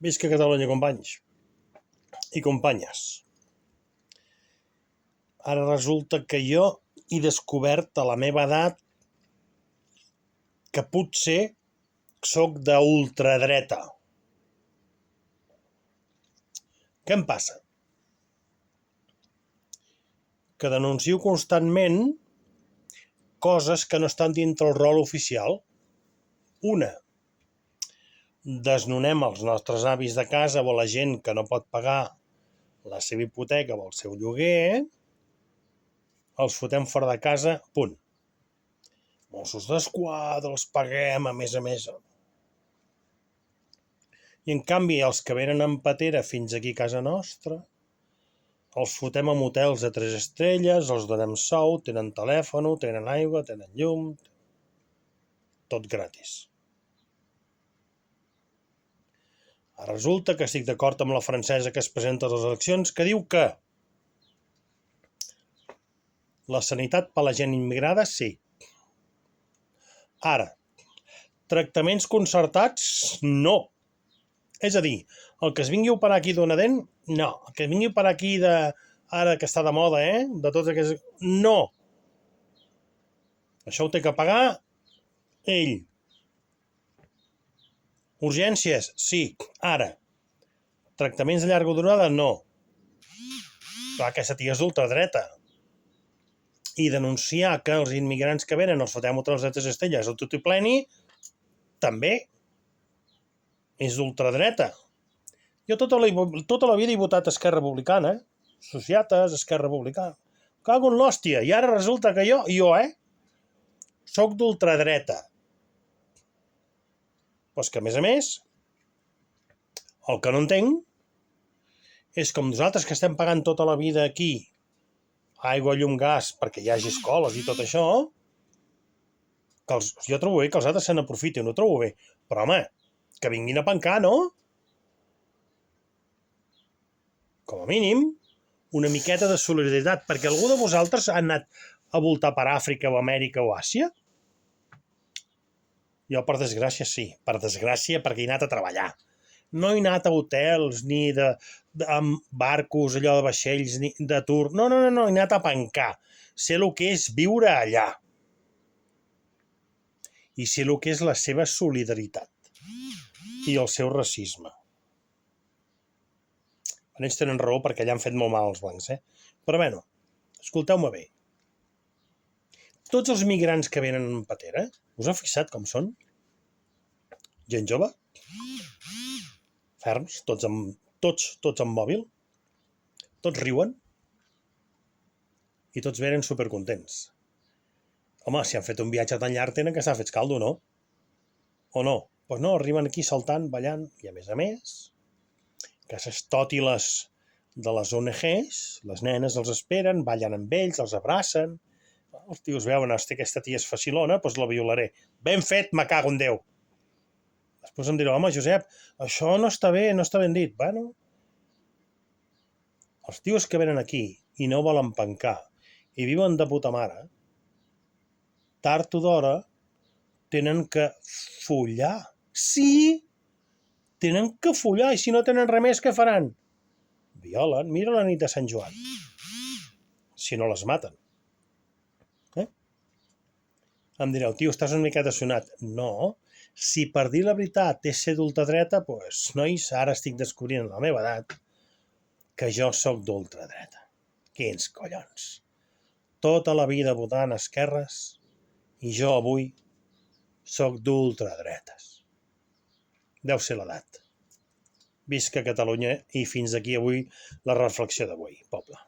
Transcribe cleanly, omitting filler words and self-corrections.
Visca Catalunya, companys i companyes. Ara resulta que jo he descobert a la meva edat que potser soc d'ultradreta. Què em passa? Que denuncio constantment coses que no estan dintre el rol oficial. Una, desnonem els nostres avis de casa o la gent que no pot pagar la seva hipoteca o el seu lloguer, els fotem fora de casa, punt. Mossos d'Esquadra, els paguem, a més. I en canvi, els que venen en patera fins aquí a casa nostra, els fotem a motels de 3 estrelles, els donem sou, tenen telèfon, tenen aigua, tenen llum, tot gratis. Resulta que estic d'acord amb la francesa que es presenta a les eleccions, que diu que la sanitat per a la gent immigrada, sí. Ara, tractaments concertats, no. És a dir, el que es vingui a operar aquí d'una dent, no. El que es vingui a operar aquí de... ara que està de moda, de tots aquests... no. Això ho té que pagar ell. Urgències, sí. Ara, tractaments de llarga durada, no. Clar, aquesta tia és d'ultradreta. I denunciar que els immigrants que venen els fotem a hotels de 3 estrelles o tutipleni, també és d'ultradreta. Jo tota la vida he votat Esquerra Republicana, Societes, Esquerra Republicana. Cago en l'hòstia, i ara resulta que jo, soc d'ultradreta. Pues que, a més, el que no entenc és com nosaltres que estem pagant tota la vida aquí aigua, llum, gas, perquè hi hagi escoles i tot això, que jo trobo bé que els altres se n'aprofitin, ho trobo bé. Però, home, que vinguin a pencar, no? Com a mínim, una miqueta de solidaritat, perquè algú de vosaltres ha anat a voltar per Àfrica o Amèrica o Àsia? Jo, per desgràcia, sí. Per desgràcia, perquè he anat a treballar. No he anat a hotels, ni amb barcos, allò de vaixells, ni de tour. No, he anat a pencar. Sé el que és viure allà. I sé el que és la seva solidaritat. I el seu racisme. Ells tenen raó perquè allà han fet molt mal als blancs, Però, bueno, escolteu-me bé. Tots els migrants que venen en patera, us heu fixat com són? Gent jove? Ferms, tots amb mòbil, tots riuen i tots venen supercontents. Home, si han fet un viatge tan llarg tenen que estar fets caldo, no? O no? Doncs no, arriben aquí saltant, ballant, i a més, que les tòtiles de les ONGs, les nenes els esperen, ballen amb ells, els abracen. Els tios veuen, aquesta tia és facilona, doncs la violaré. Ben fet, me cago en Déu! Després em dirà, home, Josep, això no està bé, no està ben dit. Bueno, els tios que venen aquí i no volen pencar i viuen de puta mare, tard o d'hora tenen que follar. Sí! Tenen que follar, i si no tenen res més, què faran? Violen. Mira la nit de Sant Joan. Si no les maten. Em direu, tio, estàs una miqueta sonat. No. Si per dir la veritat és ser d'ultradreta, doncs, nois, ara estic descobrint a la meva edat que jo sóc d'ultradreta. Quins collons. Tota la vida votant esquerres i jo avui sóc d'ultradretes. Deu ser l'edat. Visca Catalunya i fins aquí avui la reflexió d'avui, poble.